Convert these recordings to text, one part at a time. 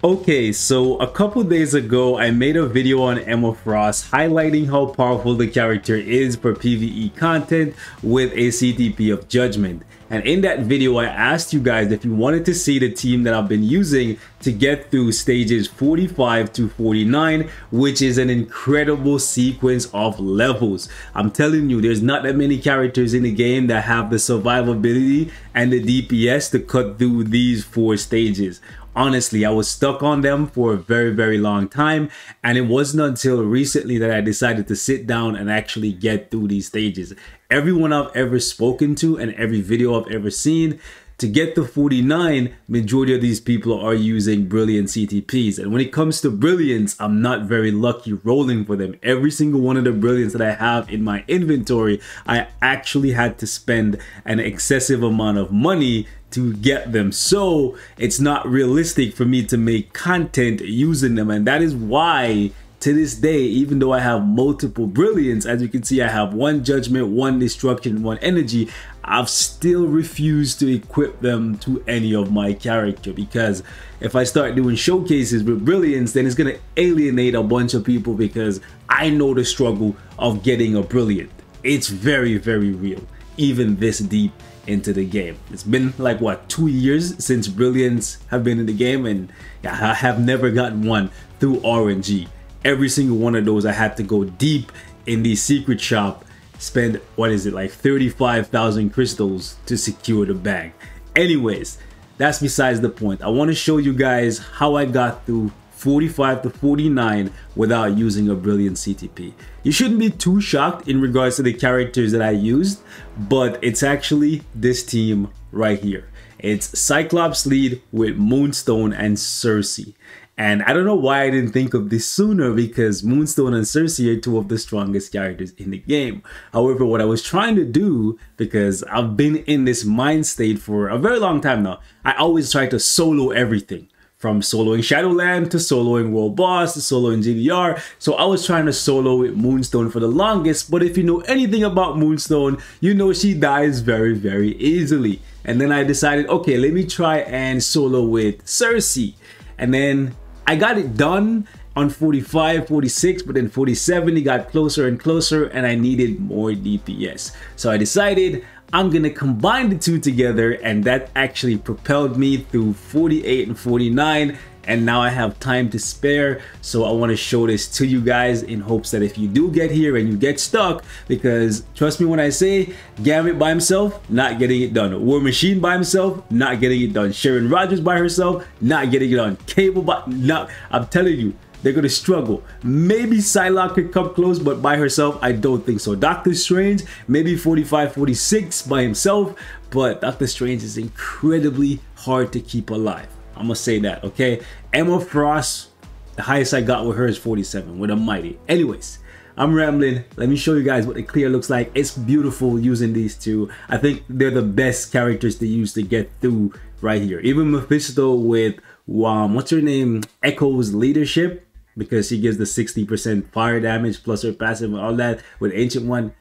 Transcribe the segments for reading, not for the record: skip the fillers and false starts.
Okay, so a couple days ago, I made a video on Emma Frost highlighting how powerful the character is for PvE content with a CTP of Judgment. And in that video, I asked you guys if you wanted to see the team that I've been using to get through stages 45 to 49, which is an incredible sequence of levels. I'm telling you, there's not that many characters in the game that have the survivability and the DPS to cut through these 4 stages. Honestly, I was stuck on them for a very long time, and it wasn't until recently that I decided to sit down and actually get through these stages. Everyone I've ever spoken to and every video I've ever seen, to get to 49, majority of these people are using brilliant CTPs. And when it comes to brilliance, I'm not very lucky rolling for them. Every single one of the brilliants that I have in my inventory, I actually had to spend an excessive amount of money to get them. So it's not realistic for me to make content using them. And that is why to this day, even though I have multiple brilliants, as you can see, I have 1 judgment, 1 destruction, 1 energy, I've still refused to equip them to any of my character, because if I start doing showcases with brilliance, then it's gonna alienate a bunch of people, because I know the struggle of getting a brilliant. It's very real, even this deep into the game. It's been like what, 2 years since brilliants have been in the game, and I have never gotten one through RNG. Every single one of those I had to go deep in the secret shop, spend, what is it, like 35,000 crystals to secure the bag. Anyways, that's besides the point. I want to show you guys how I got through 45 to 49 without using a brilliant CTP. You shouldn't be too shocked in regards to the characters that I used, but it's actually this team right here. It's Cyclops lead with Moonstone and Cersei. And I don't know why I didn't think of this sooner, because Moonstone and Cersei are 2 of the strongest characters in the game. However, what I was trying to do, because I've been in this mind state for a very long time now, I always try to solo everything. From soloing Shadowland to soloing World Boss to soloing GDR. So I was trying to solo with Moonstone for the longest, but if you know anything about Moonstone, you know she dies very easily. And then I decided, okay, let me try and solo with Cersei. And then I got it done on 45, 46, but then 47, it got closer and closer, and I needed more DPS. So I decided I'm gonna combine the 2 together, and that actually propelled me through 48 and 49, and now I have time to spare. So I want to show this to you guys in hopes that if you do get here and you get stuck, because trust me when I say Gambit by himself, not getting it done. War Machine by himself, not getting it done. Sharon Rogers by herself, not getting it done. Cable by, not, I'm telling you, they're gonna struggle. Maybe Psylocke could come close, but by herself, I don't think so. Doctor Strange, maybe 45, 46 by himself, but Doctor Strange is incredibly hard to keep alive. I'm gonna say that, okay? Emma Frost, the highest I got with her is 47 with a mighty. Anyways, I'm rambling. Let me show you guys what the clear looks like. It's beautiful using these 2. I think they're the best characters to use to get through right here. Even Mephisto with, what's her name? Echo's leadership, because she gives the 60% fire damage plus her passive and all that with Ancient One.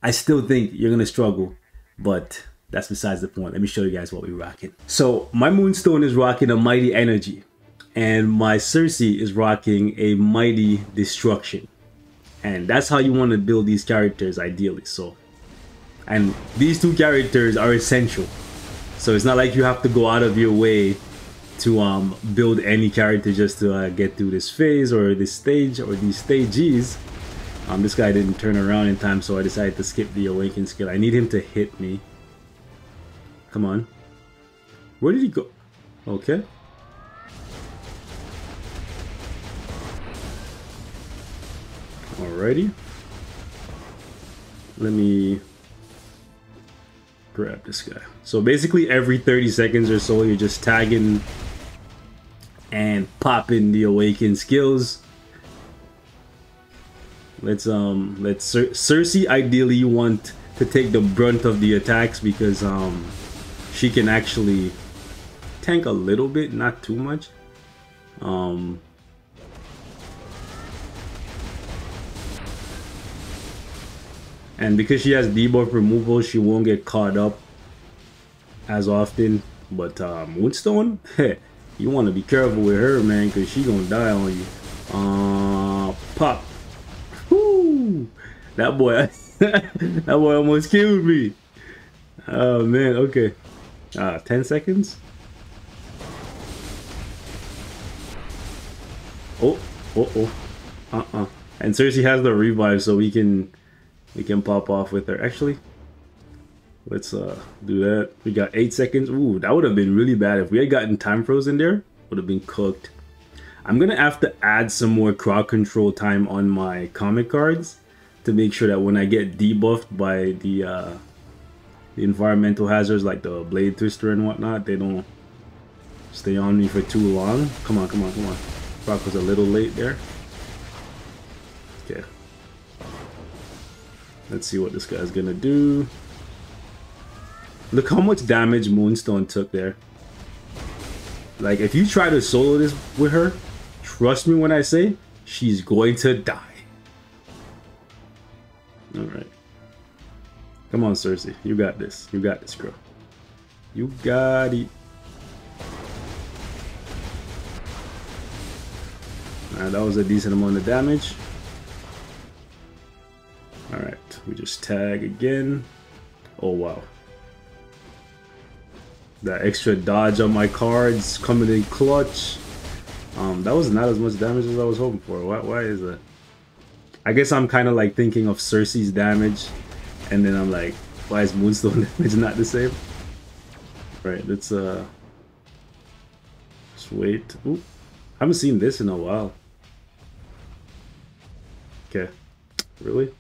I still think you're gonna struggle, but that's besides the point. Let me show you guys what we're rocking. So my Moonstone is rocking a Mighty Energy, and my Cersei is rocking a Mighty Destruction. And that's how you want to build these characters ideally. So, and these 2 characters are essential. So it's not like you have to go out of your way to build any character just to get through this phase or this stage or these stages. This guy didn't turn around in time, so I decided to skip the Awaken skill. I need him to hit me. Come on. Where did he go? Okay. Alrighty. Let me grab this guy. So basically every 30 seconds or so, you're just tagging and popping the Awaken skills. Let's Cersei, ideally you want to take the brunt of the attacks, because she can actually tank a little bit, not too much. And because she has debuff removal, she won't get caught up as often. But Moonstone, You want to be careful with her, man, because she gonna die on you. Pop. Whoo! That boy, that boy almost killed me. Oh man, okay. 10 seconds. Oh. And Cersei has the revive, so we can pop off with her. Actually, let's do that. We got 8 seconds. Ooh, that would have been really bad if we had gotten time frozen there. Would have been cooked. I'm gonna have to add some more crowd control time on my comic cards to make sure that when I get debuffed by the environmental hazards like the blade twister and whatnot, they don't stay on me for too long. Come on. Brock was a little late there. Okay. Let's see what this guy's gonna do. Look how much damage Moonstone took there. Like, if you try to solo this with her, trust me when I say, she's going to die. Alright. Come on, Cersei. You got this. You got this, girl. You got it. Alright, that was a decent amount of damage. Alright, we just tag again. Oh, wow. That extra dodge on my cards coming in clutch. That was not as much damage as I was hoping for. Why is that? I guess I'm kind of like thinking of Cersei's damage, and then I'm like, why is Moonstone damage not the same? Right, let's just wait. Ooh, I haven't seen this in a while. Okay, really?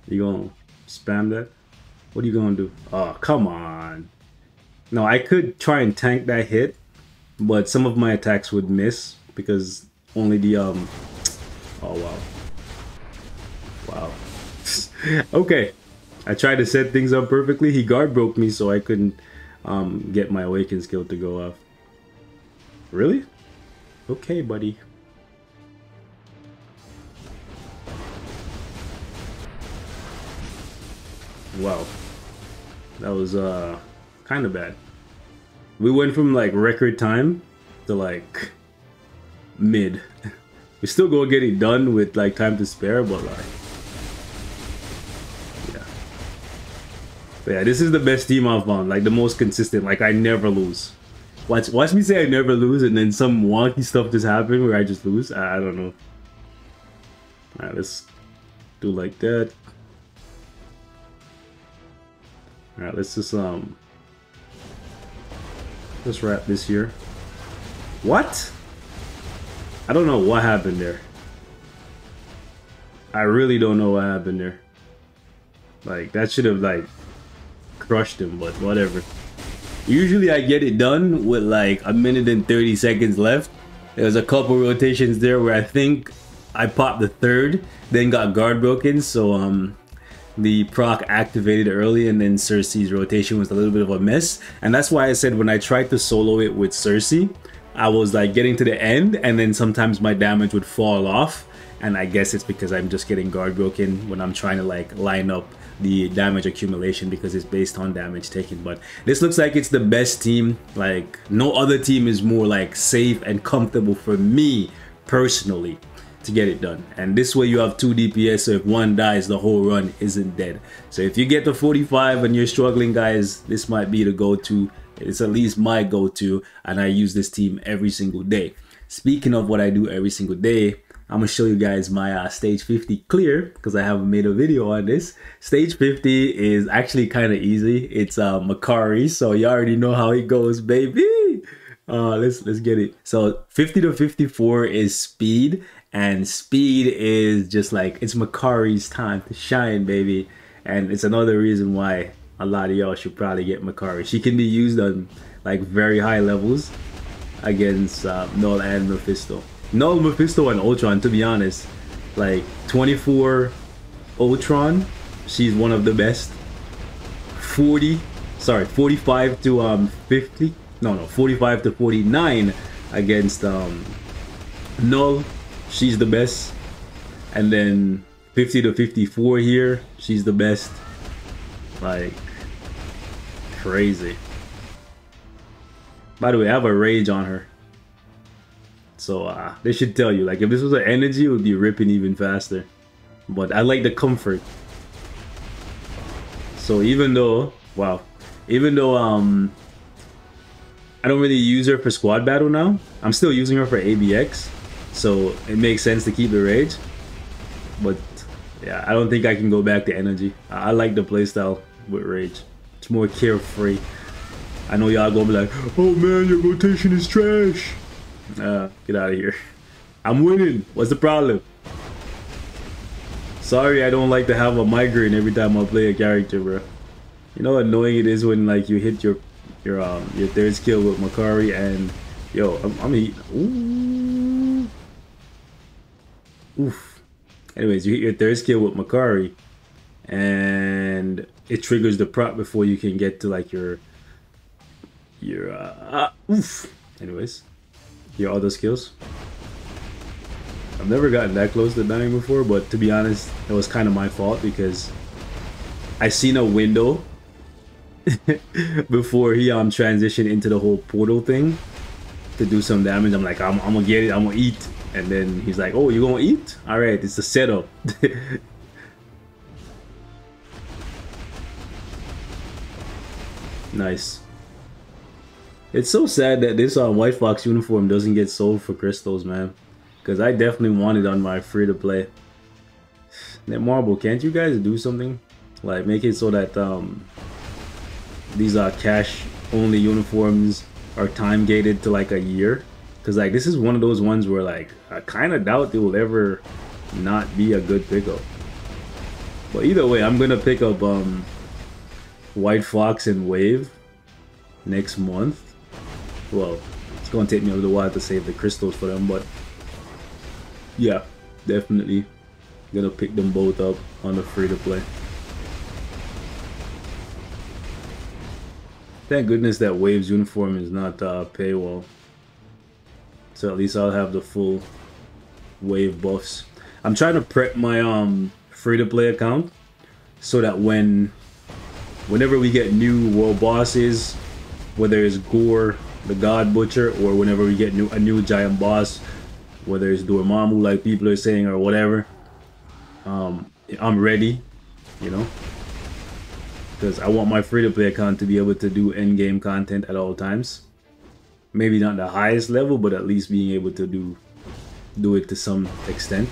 You gonna spam that? What are you gonna do? Oh, come on. No, I could try and tank that hit, but some of my attacks would miss because only the oh wow. Wow. Okay. I tried to set things up perfectly. He guard broke me so I couldn't get my awaken skill to go off. Really? Okay, buddy. Wow. That was kind of bad. We went from like record time to like mid. We still go get it done with like time to spare, but like yeah. But yeah, this is the best team I've found, like the most consistent. Like I never lose. Watch me say I never lose, and then some wonky stuff just happen where I just lose. I don't know. All right, let's do like that. All right, let's just let's wrap this here. What? I don't know what happened there. I really don't know what happened there. Like that should have like crushed him, but whatever. Usually I get it done with like 1 minute and 30 seconds left. There was a couple rotations there where I think I popped the third, then got guard broken, so the proc activated early, and then Cersei's rotation was a little bit of a mess. And that's why I said when I tried to solo it with Cersei, I was like getting to the end, and then sometimes my damage would fall off. And I guess it's because I'm just getting guard broken when I'm trying to like line up the damage accumulation because it's based on damage taken. But this looks like it's the best team. Like no other team is more like safe and comfortable for me personally to get it done. And this way you have 2 DPS, so if one dies, the whole run isn't dead. So if you get to 45 and you're struggling, guys, this might be the go-to. It's at least my go-to, and I use this team every single day. Speaking of what I do every single day, I'm gonna show you guys my stage 50 clear, because I haven't made a video on this. Stage 50 is actually kind of easy. It's Makari, so you already know how it goes, baby. Let's get it. So 50 to 54 is speed, and speed is just like, it's Makari's time to shine, baby. And it's another reason why a lot of y'all should probably get Makari. She can be used on like very high levels against Null and Mephisto. Null, Mephisto, and Ultron, to be honest. Like 24 Ultron, she's one of the best. 45 to 50. No, 45 to 49 against Null. She's the best. And then 50 to 54 here, she's the best. Like crazy. By the way, I have a rage on her. So they should tell you, like if this was an energy, it would be ripping even faster. But I like the comfort. So even though, wow, even though I don't really use her for squad battle now, I'm still using her for ABX. So it makes sense to keep the rage. But yeah, I don't think I can go back to energy. I like the playstyle with rage. It's more carefree. I know y'all gonna be like, oh man, your rotation is trash. Get out of here. I'm winning. What's the problem? Sorry, I don't like to have a migraine every time I play a character, bro. You know how annoying it is when like you hit your third skill with Makari and yo, I'm eating. Ooh. Oof. Anyways, you hit your third skill with Makari and it triggers the prop before you can get to like your oof. Anyways, your other skills. I've never gotten that close to dying before, but to be honest, it was kind of my fault because I seen a window before he transitioned into the whole portal thing to do some damage. I'm like, I'm gonna get it, I'm gonna eat. And then he's like, oh, you gonna eat? All right, it's the setup. Nice. It's so sad that this White Fox uniform doesn't get sold for crystals, man. Because I definitely want it on my free-to-play. Netmarble, can't you guys do something? Like, make it so that these cash-only uniforms are time-gated to like a year. Because like, this is one of those ones where like, I kind of doubt it will ever not be a good pickup. But either way, I'm going to pick up White Fox and Wave next month. Well, it's going to take me a little while to save the crystals for them, but yeah, definitely gonna pick them both up on the free-to-play. Thank goodness that Wave's uniform is not paywall. So at least I'll have the full Wave buffs. I'm trying to prep my free-to-play account so that whenever we get new world bosses, whether it's Gore, the God Butcher, or whenever we get a new giant boss, whether it's Dormammu like people are saying or whatever, I'm ready, you know, because I want my free-to-play account to be able to do end-game content at all times. Maybe not the highest level, but at least being able to do it to some extent.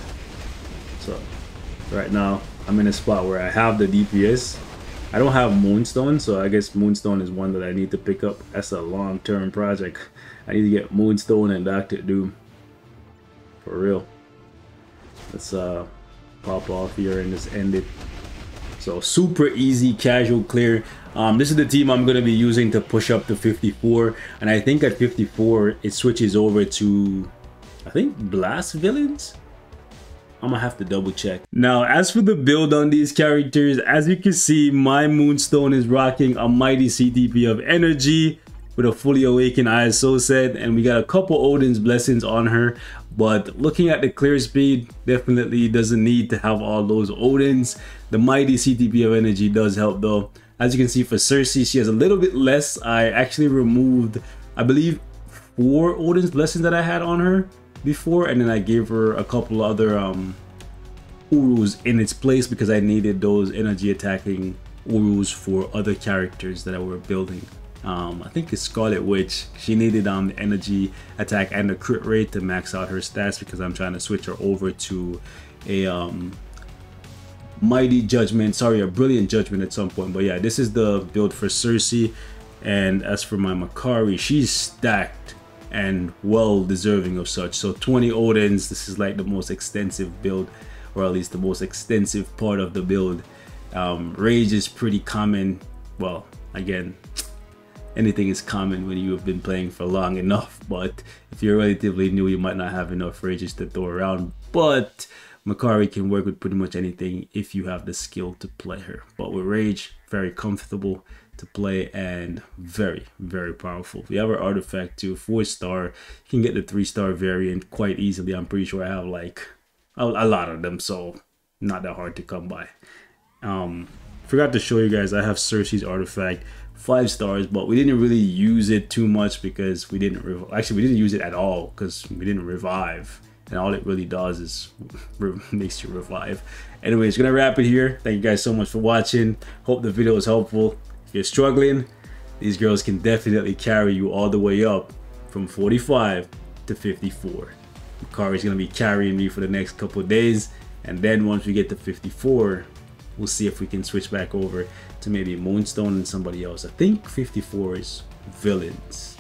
So right now I'm in a spot where I have the DPS. I don't have Moonstone, so I guess Moonstone is one that I need to pick up. That's a long-term project. I need to get Moonstone and Dr. Doom. For real. Let's pop off here and just end it. So super easy, casual clear. This is the team I'm going to be using to push up to 54. And I think at 54, it switches over to, I think, Blast Villains? I'm going to have to double check. Now, as for the build on these characters, as you can see, my Moonstone is rocking a mighty CTP of energy with a fully awakened ISO set, and we got a couple Odin's blessings on her. But looking at the clear speed, definitely doesn't need to have all those Odins. The mighty CTP of energy does help though. As you can see for Cersei, she has a little bit less. I actually removed, I believe, 4 Odin's blessings that I had on her before, and then I gave her a couple other Urus in its place because I needed those energy attacking Urus for other characters that I were building. I think it's Scarlet Witch. She needed the energy attack and the crit rate to max out her stats because I'm trying to switch her over to a mighty judgment, sorry, a brilliant judgment at some point. But yeah, this is the build for Cersei. And as for my Makari, she's stacked and well deserving of such. So 20 Odins, this is like the most extensive build, or at least the most extensive part of the build. Rage is pretty common. Well, again, anything is common when you have been playing for long enough, but if you're relatively new, you might not have enough rages to throw around. But Makari can work with pretty much anything if you have the skill to play her. But with Rage, very comfortable to play and very, very powerful. We have our artifact too, 4-star. You can get the 3-star variant quite easily. I'm pretty sure I have like a lot of them, so not that hard to come by. Forgot to show you guys, I have Cersei's artifact 5 stars, but we didn't really use it too much because we didn't actually we didn't use it at all because we didn't revive, and all it really does is makes you revive. Anyways, gonna wrap it here. Thank you guys so much for watching. Hope the video was helpful. If you're struggling, these girls can definitely carry you all the way up from 45 to 54. Kari's gonna be carrying me for the next couple of days, and then once we get to 54, we'll see if we can switch back over to maybe Moonstone and somebody else. I think 54 is villains.